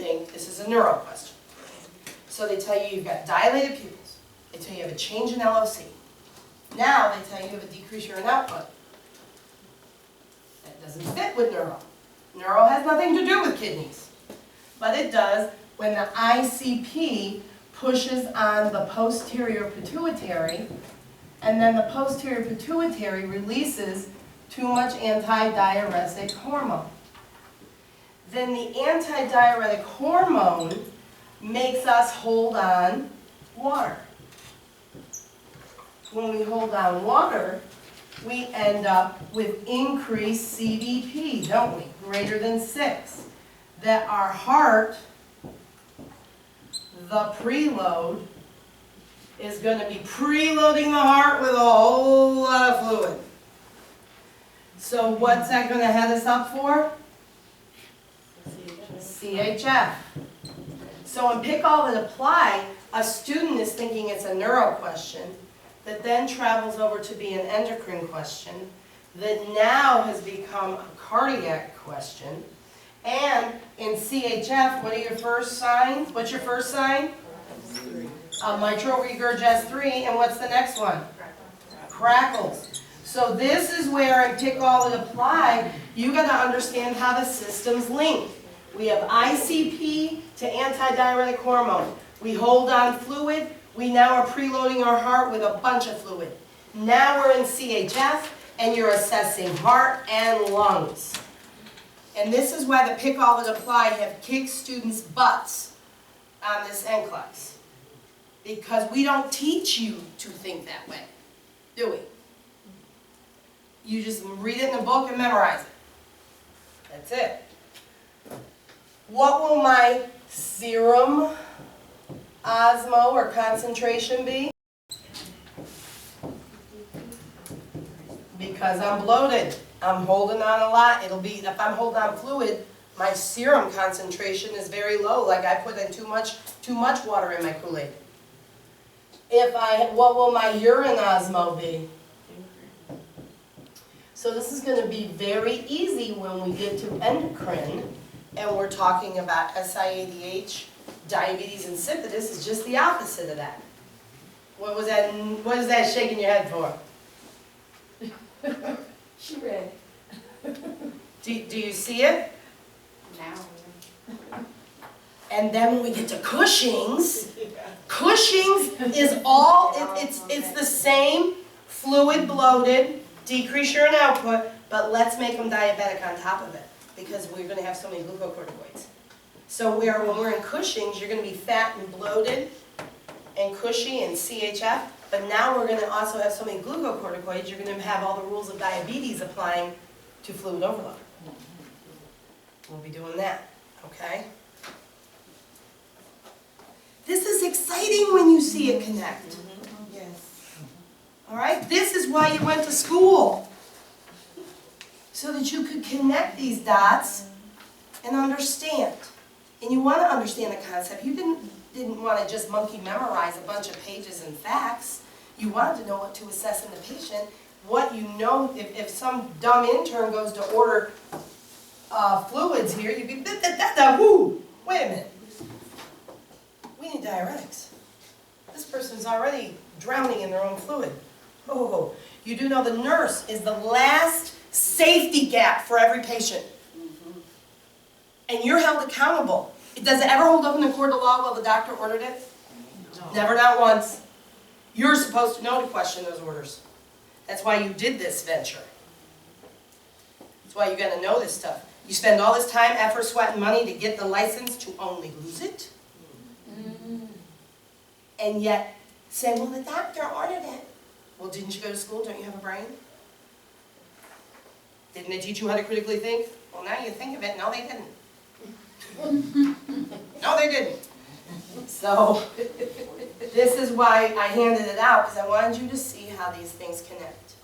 think this is a neuro question. So they tell you you've got dilated pupils. They tell you have a change in LOC. Now they tell you you have a decreased urine output. That doesn't fit with neuro. Neuro has nothing to do with kidneys. But it does when the ICP pushes on the posterior pituitary, and then the posterior pituitary releases too much antidiuretic hormone. Then the antidiuretic hormone makes us hold on water. When we hold on water, we end up with increased CVP, don't we? Greater than 6. That our heart, the preload, is going to be preloading the heart with a whole lot of fluid. So what's that going to head us up for? CHF. So in Pick All That Apply, a student is thinking it's a neuro question that then travels over to be an endocrine question that now has become a cardiac question. And in CHF, what are your first signs? What's your first sign? Mitral regurg S3, and what's the next one? Crackles. So this is where in Pick All That Apply, you got to understand how the systems link. We have ICP to antidiuretic hormone. We hold on fluid. We now are preloading our heart with a bunch of fluid. Now we're in CHF, and you're assessing heart and lungs. And this is why the Pick All That Apply have kicked students' butts on this NCLEX. Because we don't teach you to think that way, do we? You just read it in a book and memorize it. That's it. What will my serum osmo or concentration be? Because I'm bloated. I'm holding on a lot. It'll be, if I'm holding on fluid, my serum concentration is very low, like I put in too much water in my Kool-Aid. What will my urine osmo be? So this is going to be very easy when we get to endocrine, and we're talking about SIADH, diabetes insipidus is just the opposite of that. What is that shaking your head for? She read. Do you see it? Now. And then when we get to Cushing's, Cushing's is all, it's the same fluid bloated, decrease urine output, but let's make them diabetic on top of it because we're going to have so many glucocorticoids. So when we're in Cushing's, you're going to be fat and bloated and cushy and CHF, but now we're going to also have so many glucocorticoids, you're going to have all the rules of diabetes applying to fluid overload. We'll be doing that, okay? This is exciting when you see it connect. Yes. All right? This is why you went to school. So that you could connect these dots and understand. And you want to understand the concept. You didn't want to just monkey memorize a bunch of pages and facts. You wanted to know what to assess in the patient. What you know, if some dumb intern goes to order fluids here, you'd be, woo, wait a minute. We need diuretics. This person's already drowning in their own fluid. Oh, you do know the nurse is the last safety gap for every patient. And you're held accountable. Does it ever hold up in the court of law while the doctor ordered it? No. Never, not once. You're supposed to know to question those orders. That's why you did this venture. That's why you got to know this stuff. You spend all this time, effort, sweat, and money to get the license to only lose it. And yet say, well, the doctor ordered it. Well, didn't you go to school? Don't you have a brain? Didn't they teach you how to critically think? Well, now you think of it. No, they didn't. No, they didn't. So this is why I handed it out, because I wanted you to see how these things connect.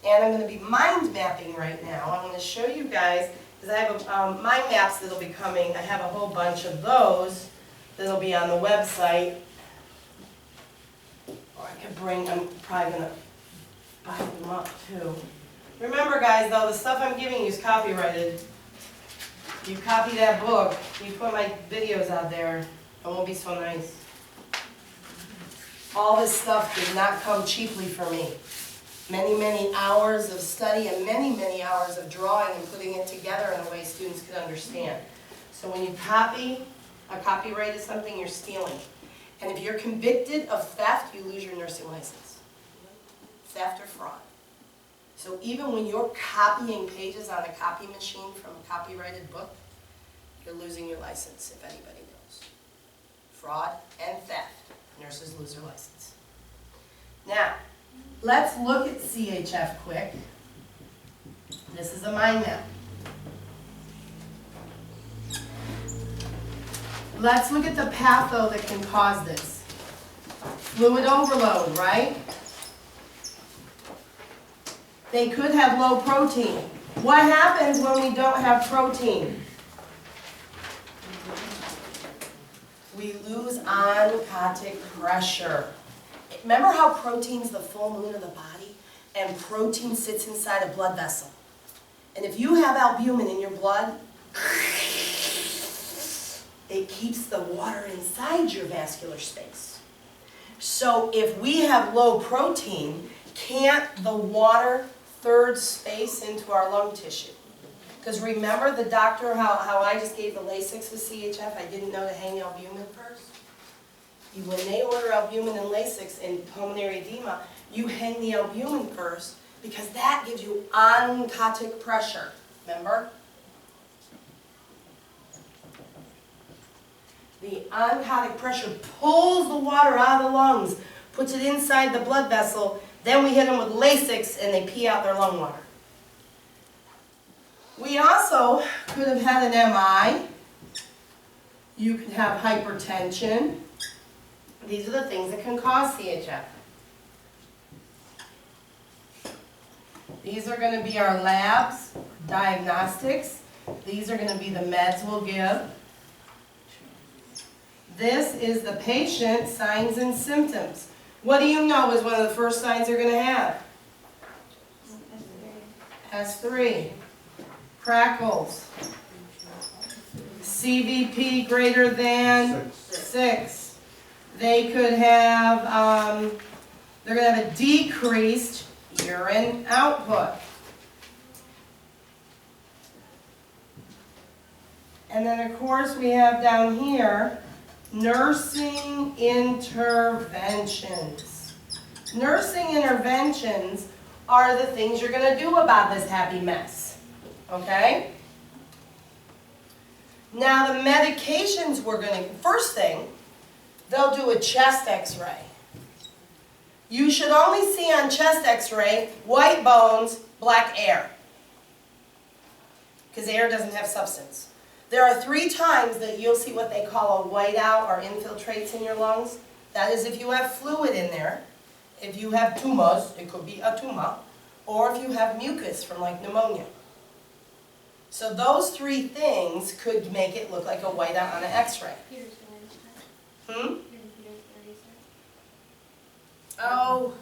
And I'm going to be mind mapping right now. I'm going to show you guys, because I have mind maps that'll be coming. I have a whole bunch of those that'll be on the website. Or I could bring, I'm probably going to buy them up too. Remember guys though, the stuff I'm giving you is copyrighted. You copy that book, you put my videos out there, it won't be so nice. All this stuff did not come cheaply for me. Many, many hours of study and many, many hours of drawing and putting it together in a way students could understand. So when you copy, a copyright is something you're stealing. And if you're convicted of theft, you lose your nursing license. Theft or fraud. So even when you're copying pages on a copy machine from a copyrighted book, you're losing your license, if anybody knows. Fraud and theft. Nurses lose their license. Now, let's look at CHF quick. This is a mind map. Let's look at the patho that can cause this. Fluid overload, right? They could have low protein. What happens when we don't have protein? We lose oncotic pressure. Remember how protein's the full moon of the body? And protein sits inside a blood vessel. And if you have albumin in your blood, it keeps the water inside your vascular space. So if we have low protein, can't the water third space into our lung tissue? Because remember the doctor, how I just gave the Lasix with CHF, I didn't know to hang albumin first? When they order albumin and Lasix in pulmonary edema, you hang the albumin first because that gives you oncotic pressure, remember? The oncotic pressure pulls the water out of the lungs, puts it inside the blood vessel, then we hit them with Lasix and they pee out their lung water. We also could have had an MI. You could have hypertension. These are the things that can cause CHF. These are going to be our labs, diagnostics. These are going to be the meds we'll give. This is the patient signs and symptoms. What do you know is one of the first signs they're going to have? S3. Crackles. CVP greater than 6. They could have, they're going to have a decreased urine output. And then of course we have down here, nursing interventions. Nursing interventions are the things you're going to do about this happy mess. Okay? Now the medications we're going to, first thing, they'll do a chest x-ray. You should only see on chest x-ray white bones, black air. Because air doesn't have substance. There are 3 times that you'll see what they call a whiteout or infiltrates in your lungs. That is if you have fluid in there. If you have tumors, it could be a tumor. Or if you have mucus from like pneumonia. So those 3 things could make it look like a whiteout on an x-ray. Oh,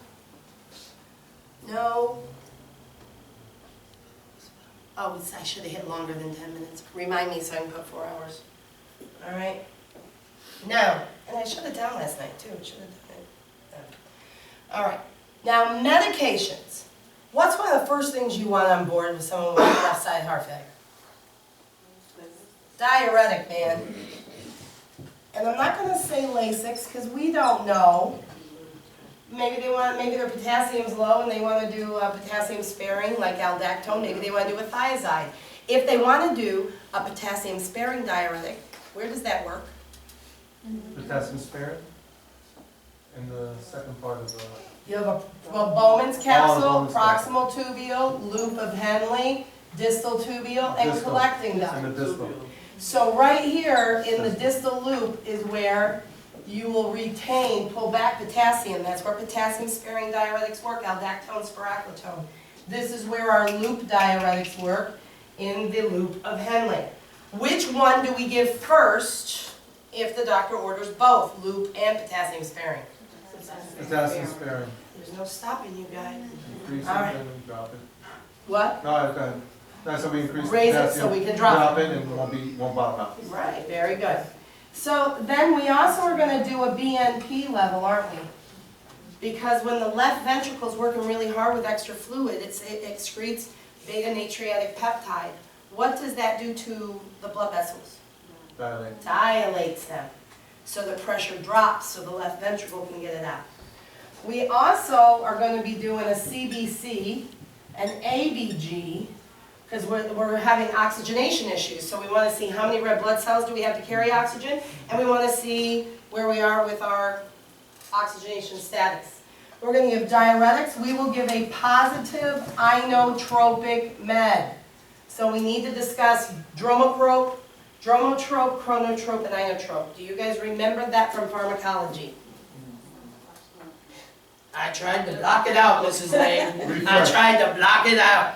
no. Oh, I should have hit longer than 10 minutes. Remind me so I can put 4 hours. All right. Now, and I shut it down last night too. I should have done it. All right. Now, medications. What's one of the first things you want on board with someone with left side heart failure? Diuretic, man. And I'm not going to say Lasix because we don't know. Maybe their potassium's low and they want to do potassium sparing like aldactone. Maybe they want to do a thiazide. If they want to do a potassium sparing diuretic, where does that work? Potassium sparing? In the second part of the... You have a Bowman's capsule, Bowman's proximal tubule, loop of Henle, distal tubule, and distal. collecting And duct. the distal. So right here in the distal loop is where you will retain, pull back potassium. That's where potassium sparing diuretics work, aldactone, spiraclitone. This is where our loop diuretics work, in the loop of Henle. Which one do we give first if the doctor orders both loop and potassium sparing? Potassium sparing. There's no stopping you guys. Increase it All right. and then drop it. What? No, okay. That's how we increase the Raise it so potassium. we can drop it. Drop it and won't bottom out. Right, very good. So then we also are gonna do a BNP level, aren't we? Because when the left ventricle is working really hard with extra fluid, it excretes beta natriuretic peptide. What does that do to the blood vessels? Dilate. Dilates them. So the pressure drops so the left ventricle can get it out. We also are going to be doing a CBC, an ABG, because we're having oxygenation issues. So we want to see how many red blood cells do we have to carry oxygen, and we want to see where we are with our oxygenation status. We're going to give diuretics. We will give a positive inotropic med. So we need to discuss dromotrope, chronotrope, and inotrope. Do you guys remember that from pharmacology? I tried to block it out, Mrs. Lane. I tried to block it out.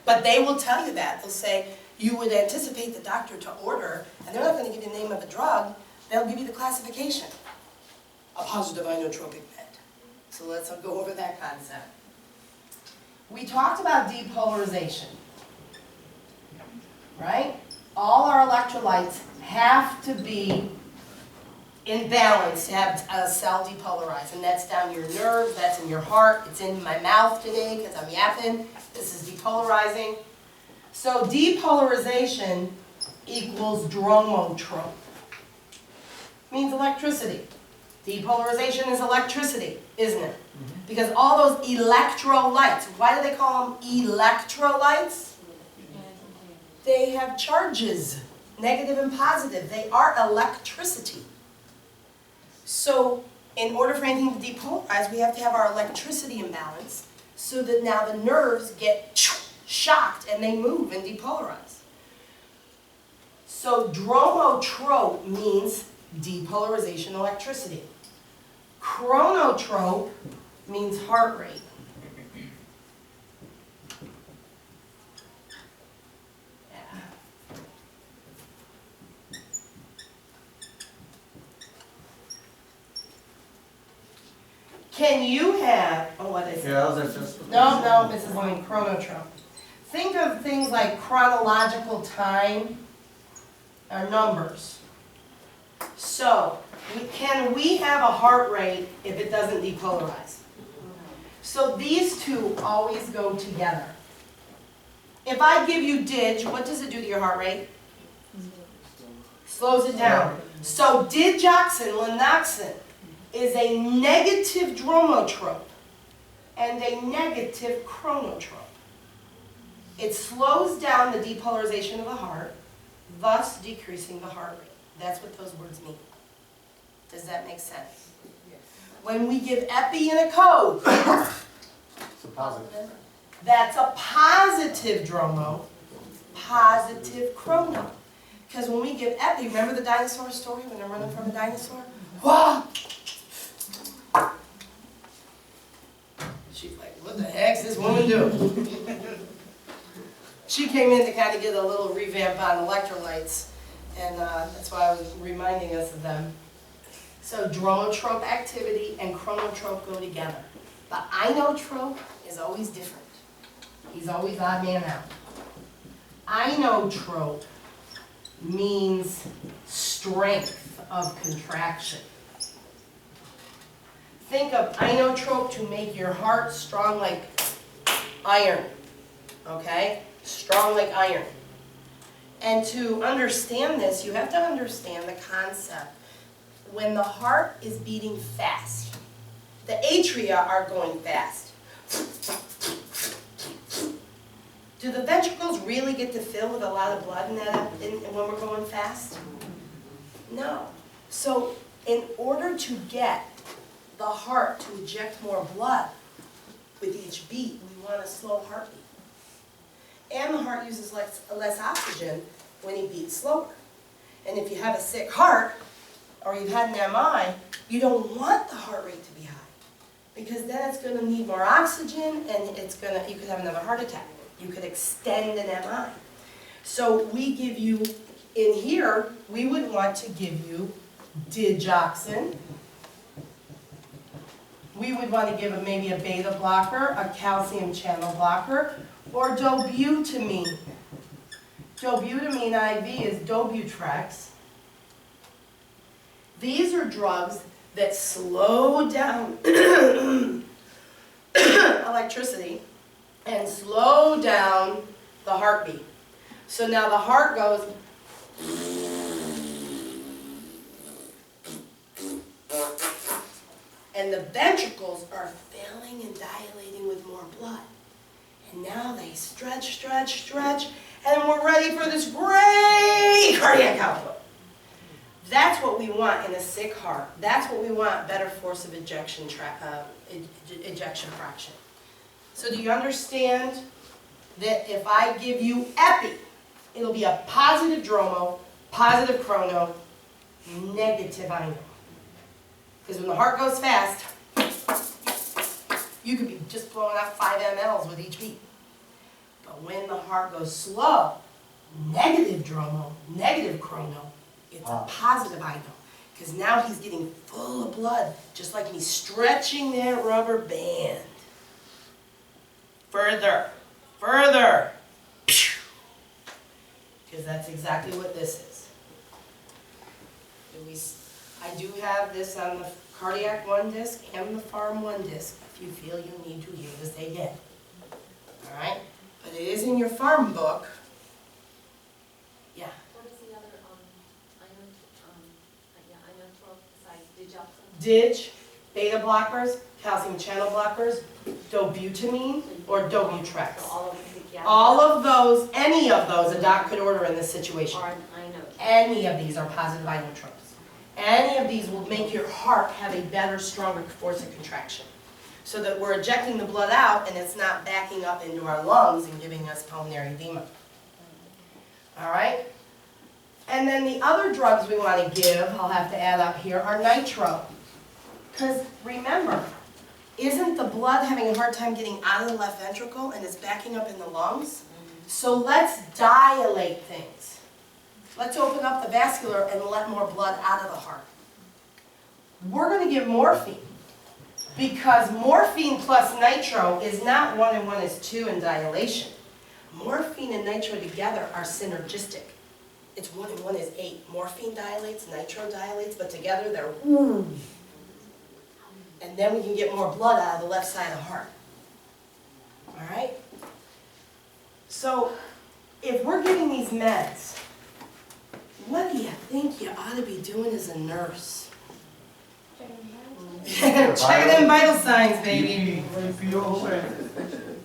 But they will tell you that. They'll say, you would anticipate the doctor to order, and they're not going to give you the name of a drug, they'll give you the classification. A positive inotropic med. So let's go over that concept. We talked about depolarization, right? All our electrolytes have to be in balance to have a cell depolarize, and that's down your nerves, that's in your heart, it's in my mouth today because I'm yapping. This is depolarizing. So depolarization equals dromotrope. Means electricity. Depolarization is electricity, isn't it? Because all those electrolytes, why do they call them electrolytes? They have charges, negative and positive. They are electricity. So in order for anything to depolarize, we have to have our electricity in balance so that now the nerves get shocked and they move and depolarize. So dromotrope means depolarization electricity. Chronotrope means heart rate. Yeah. Can you have, oh, what is it? Yeah, that was just. No, Mrs. Lane, chronotrope. Think of things like chronological time or numbers. So, can we have a heart rate if it doesn't depolarize? So these two always go together. If I give you DIG, what does it do to your heart rate? Slows it down. So digoxin, lanoxin, is a negative dromotrope and a negative chronotrope. It slows down the depolarization of the heart, thus decreasing the heart rate. That's what those words mean. Does that make sense? Yes. When we give epi in a code, It's a positive. that's a positive dromo, positive chrono. Because when we give epi, remember the dinosaur story when they're running from a dinosaur? Wah! She's like, what the heck's this woman do? She came in to kind of get a little revamp on electrolytes, and that's why I was reminding us of them. So dromotrope activity and chronotrope go together. But inotrope is always different. He's always odd man out. Inotrope means strength of contraction. Think of inotrope to make your heart strong like iron, okay? Strong like iron. And to understand this, you have to understand the concept. When the heart is beating fast, the atria are going fast. Do the ventricles really get to fill with a lot of blood when we're going fast? No. So in order to get the heart to eject more blood with each beat, we want a slow heartbeat. And the heart uses less oxygen when he beats slower. And if you have a sick heart, or you've had an MI, you don't want the heart rate to be high. Because then it's going to need more oxygen, and you could have another heart attack. You could extend an MI. So we give you, in here, we would want to give you digoxin. We would want to give maybe a beta blocker, a calcium channel blocker, or dobutamine. Dobutamine IV is Dobutrex. These are drugs that slow down electricity and slow down the heartbeat. So now the heart goes and the ventricles are filling and dilating with more blood. And now they stretch, stretch, stretch, and we're ready for this great cardiac output. That's what we want in a sick heart. That's what we want, better force of ejection fraction. So do you understand that if I give you epi, it'll be a positive dromo, positive chrono, negative ino. Because when the heart goes fast, you could be just blowing out 5 mLs with each beat. But when the heart goes slow, negative dromo, negative chrono, it's a positive ino. Because now he's getting full of blood, just like he's stretching that rubber band. Further, further. Because that's exactly what this is. I do have this on the Cardiac 1 disc and the Farm 1 disc, if you feel you need to hear this again. Alright? But it is in your Farm book. Yeah. What is the other, inotrope besides digoxin? Dig, beta blockers, calcium channel blockers, dobutamine, or Dobutrex. So all of them together? All of those, any of those, a doc could order in this situation. Are an inotrope? Any of these are positive inotropes. Any of these will make your heart have a better, stronger force of contraction. So that we're ejecting the blood out and it's not backing up into our lungs and giving us pulmonary edema. All right? And then the other drugs we want to give, I'll have to add up here, are nitro. Because remember, isn't the blood having a hard time getting out of the left ventricle and it's backing up in the lungs? So let's dilate things. Let's open up the vascular and let more blood out of the heart. We're going to give morphine because morphine plus nitro is not 1 and 1 is 2 in dilation. Morphine and nitro together are synergistic. It's 1 and 1 is 8. Morphine dilates, nitro dilates, but together they're woo. And then we can get more blood out of the left side of the heart. All right? So if we're giving these meds, what do you think you ought to be doing as a nurse? Checking them vital signs, baby.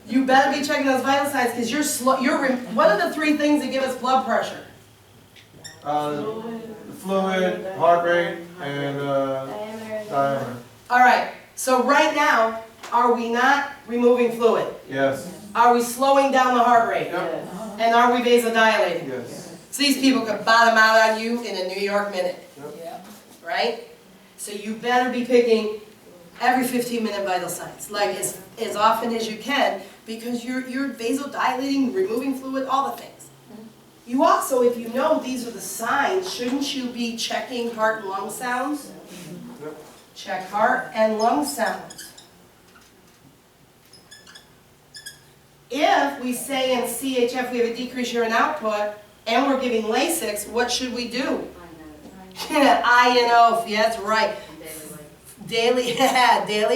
You better be checking those vital signs because you're slow. What are the 3 things that give us blood pressure? Fluid, heart rate, and diameter. All right. So right now, are we not removing fluid? Yes. Are we slowing down the heart rate? Yep. And are we vasodilating? Yes. So these people could bottom out on you in a New York minute. Yep. Right? So you better be picking every 15-minute vital signs, like as often as you can, because you're vasodilating, removing fluid, all the things. You also, if you know these are the signs, shouldn't you be checking heart and lung sounds? Yep. Check heart and lung sounds. If we say in CHF we have a decrease here in output, and we're giving Lasix, what should we do? INO, that's right. Daily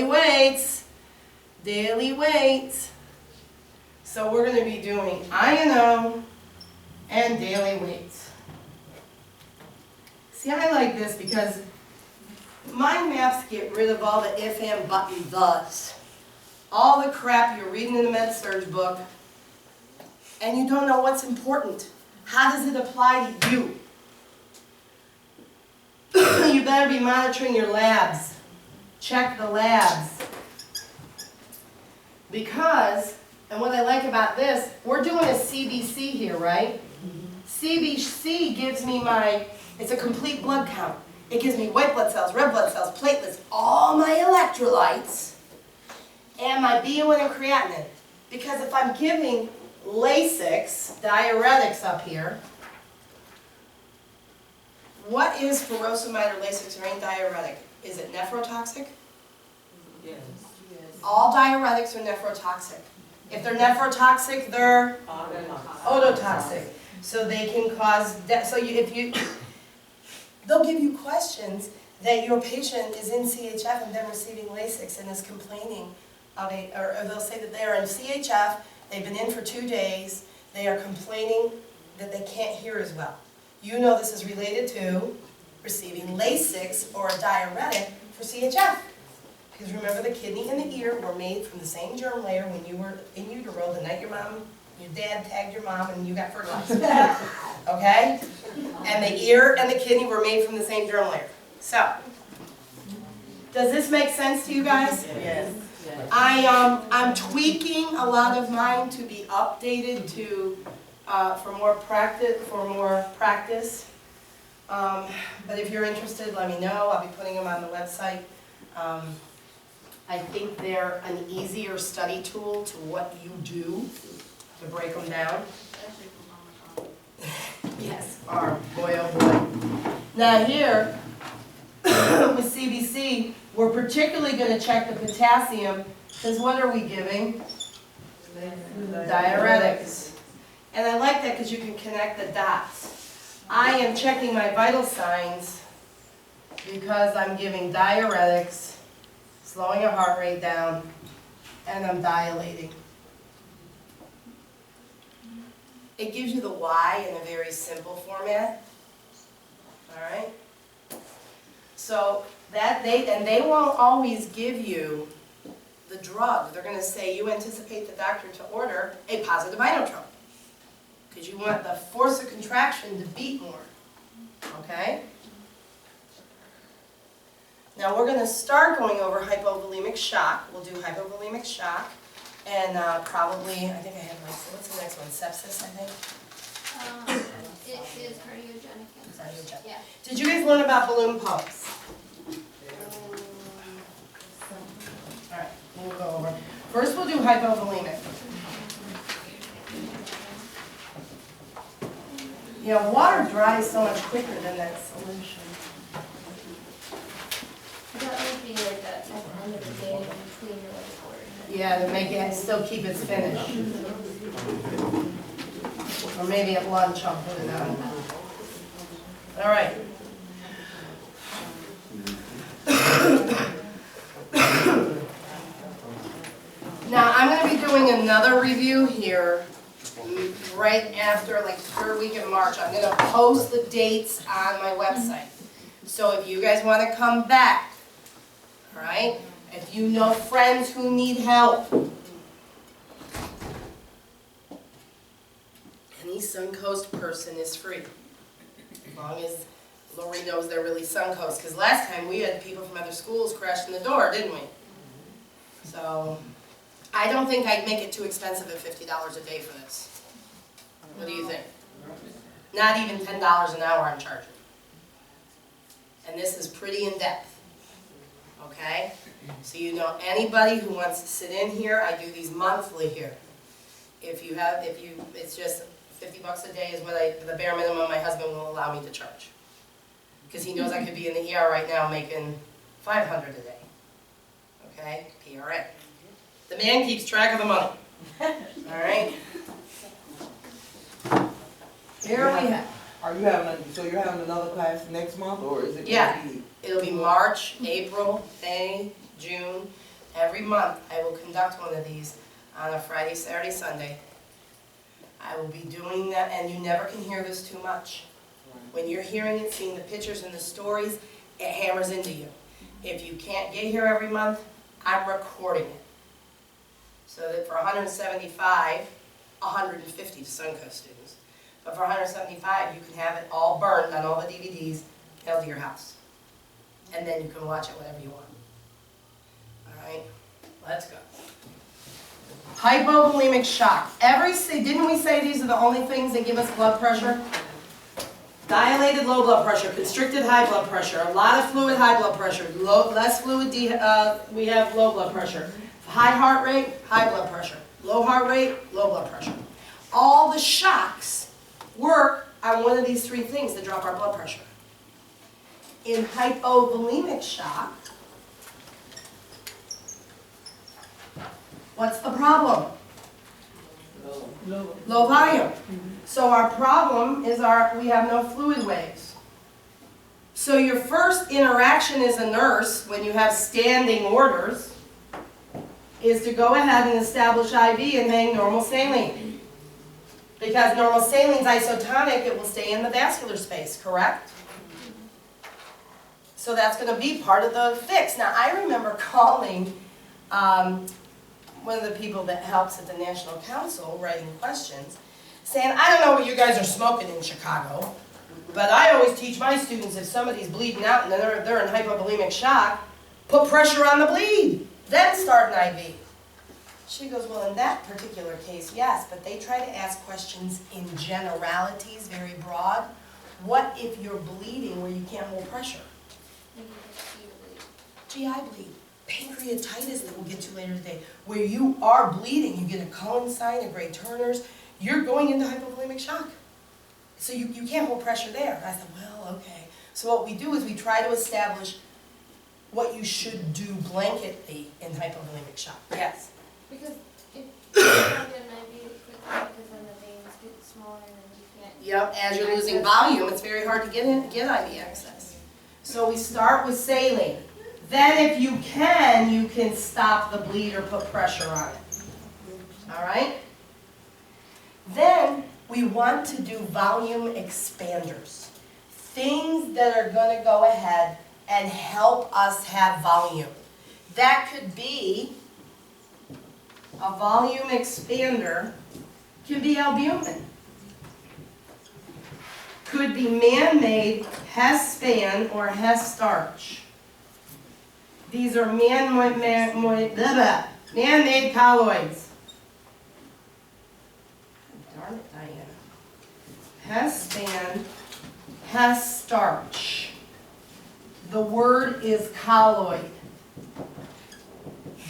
weights. Daily weights. So we're going to be doing INO and daily weights. See, I like this because mind maps get rid of all the if, and, but, and thus. All the crap you're reading in the med-surg book, and you don't know what's important. How does it apply to you? You better be monitoring your labs. Check the labs. Because, and what I like about this, we're doing a CBC here, right? CBC gives me it's a complete blood count. It gives me white blood cells, red blood cells, platelets, all my electrolytes, and my BUN and creatinine. Because if I'm giving Lasix, diuretics up here, what is furosemide or Lasix or any diuretic? Is it nephrotoxic? Yes. All diuretics are nephrotoxic. If they're nephrotoxic, they're ototoxic. So they can cause death. So they'll give you questions that your patient is in CHF and been receiving Lasix and is complaining of or they'll say that they are in CHF, they've been in for 2 days, they are complaining that they can't hear as well. You know this is related to receiving Lasix or a diuretic for CHF. Because remember, the kidney and the ear were made from the same germ layer when you were in utero the night your dad tagged your mom and you got fertilized. Okay? And the ear and the kidney were made from the same germ layer. So, does this make sense to you guys? Yes. I'm tweaking a lot of mine to be updated to for more practice. But if you're interested, let me know. I'll be putting them on the website. I think they're an easier study tool to what you do to break them down. Especially for Mama. Yes, are, boy oh boy. Now here, with CBC, we're particularly going to check the potassium, because what are we giving? Diuretics. And I like that because you can connect the dots. I am checking my vital signs because I'm giving diuretics, slowing your heart rate down, and I'm dilating. It gives you the why in a very simple format. All right? So they won't always give you the drug. They're going to say you anticipate the doctor to order a positive inotrope because you want the force of contraction to beat more. Okay? Now we're going to start going over hypovolemic shock. We'll do hypovolemic shock and probably, I think I have what's the next one? Sepsis, I think? It is cardiogenic. Cardiogenic. Yeah. Did you guys learn about balloon pumps? All right, we'll go over. First we'll do hypovolemic. You know, water dries so much quicker than that solution. That would be like at the end of the day when you clean your whiteboard. Yeah, to make it, still keep its finish. Or maybe at lunch I'll put it on. All right. Now I'm going to be doing another review here right after, like, the 3rd week in March. I'm going to post the dates on my website. So if you guys want to come back, all right? If you know friends who need help, any Suncoast person is free. As long as Lori knows they're really Suncoast. Because last time we had people from other schools crash in the door, didn't we? So I don't think I'd make it too expensive at $50 a day for this. What do you think? Not even $10 an hour I'm charging. And this is pretty in-depth. Okay? So you know anybody who wants to sit in here, I do these monthly here. It's just $50 a day is what the bare minimum my husband will allow me to charge. Because he knows I could be in the ER right now making $500 a day. Okay? PRA. The man keeps track of the money. All right? Here we have. Are you having, so you're having another class next month, or is it Yeah. going to be? It'll be March, April, May, June. Every month I will conduct one of these on a Friday, Saturday, Sunday. I will be doing that, and you never can hear this too much. When you're hearing it, seeing the pictures and the stories, it hammers into you. If you can't get here every month, I'm recording it. So that for 175, 150 to Suncoast students. But for 175, you can have it all burned on all the DVDs, mailed to your house. And then you can watch it whenever you want. All right, let's go. Hypovolemic shock. Didn't we say these are the only things that give us blood pressure? Dilated low blood pressure, constricted high blood pressure, a lot of fluid high blood pressure, less fluid we have low blood pressure. High heart rate, high blood pressure. Low heart rate, low blood pressure. All the shocks work on one of these 3 things to drop our blood pressure. In hypovolemic shock, what's the problem? Low volume. So our problem is we have no fluid waves. So your first interaction as a nurse, when you have standing orders, is to go ahead and establish IV and hang normal saline. Because normal saline's isotonic, it will stay in the vascular space, correct? So that's going to be part of the fix. Now, I remember calling one of the people that helps at the National Council writing questions, saying, I don't know what you guys are smoking in Chicago, but I always teach my students if somebody's bleeding out and they're in hypovolemic shock, put pressure on the bleed, then start an IV. She goes, well, in that particular case, yes, but they try to ask questions in generalities, very broad. What if you're bleeding where you can't hold pressure? GI bleed, pancreatitis that we'll get to later today, where you are bleeding, you get a Cohen sign, a Gray Turner's, you're going into hypovolemic shock. So you can't hold pressure there. And I said, well, okay. So what we do is we try to establish what you should do blanketly in hypovolemic shock. Yes? Because if you don't get an IV quickly, because then the veins get smaller and then you can't. Yep, as you're losing volume, it's very hard to get IV access. So we start with saline. Then if you can stop the bleed or put pressure on it. All right? Then we want to do volume expanders. Things that are going to go ahead and help us have volume. That could be a volume expander, could be albumin. Could be man-made Hespan or Hes starch. These are man-made colloids. Darn it, Diana. Hespan, Hes starch. The word is colloid.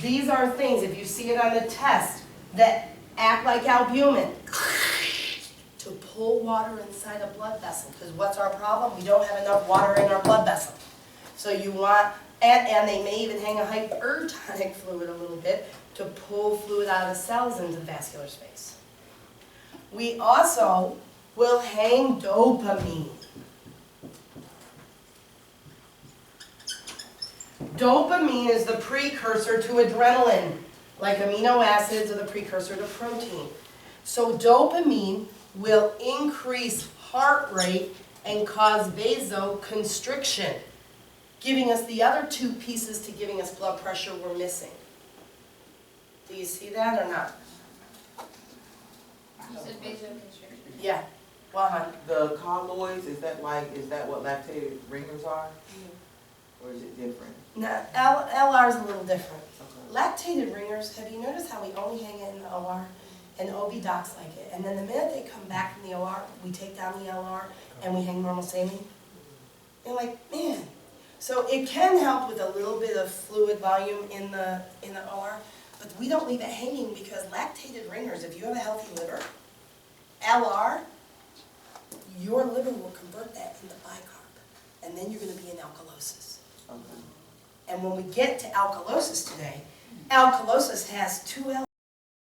These are things, if you see it on the test, that act like albumin to pull water inside a blood vessel. Because what's our problem? We don't have enough water in our blood vessel. So you want, and they may even hang a hypertonic fluid a little bit to pull fluid out of the cells into the vascular space. We also will hang dopamine. Dopamine is the precursor to adrenaline, like amino acids are the precursor to protein. So dopamine will increase heart rate and cause vasoconstriction, giving us the other two pieces to giving us blood pressure we're missing. Do you see that or not? You said vasoconstriction. Yeah. Well, The colloids, is that what lactated ringers are? Or is it different? now, LR is a little different. Okay. Lactated ringers, have you noticed how we only hang it in the OR? And OB docs like it. And then the minute they come back from the OR, we take down the LR and we hang normal saline. They're like, man. So it can help with a little bit of fluid volume in the OR, but we don't leave it hanging because lactated ringers, if you have a healthy liver, LR, your liver will convert that into bicarb. And then you're going to be in alkalosis. Okay. And when we get to alkalosis today, alkalosis has two elements.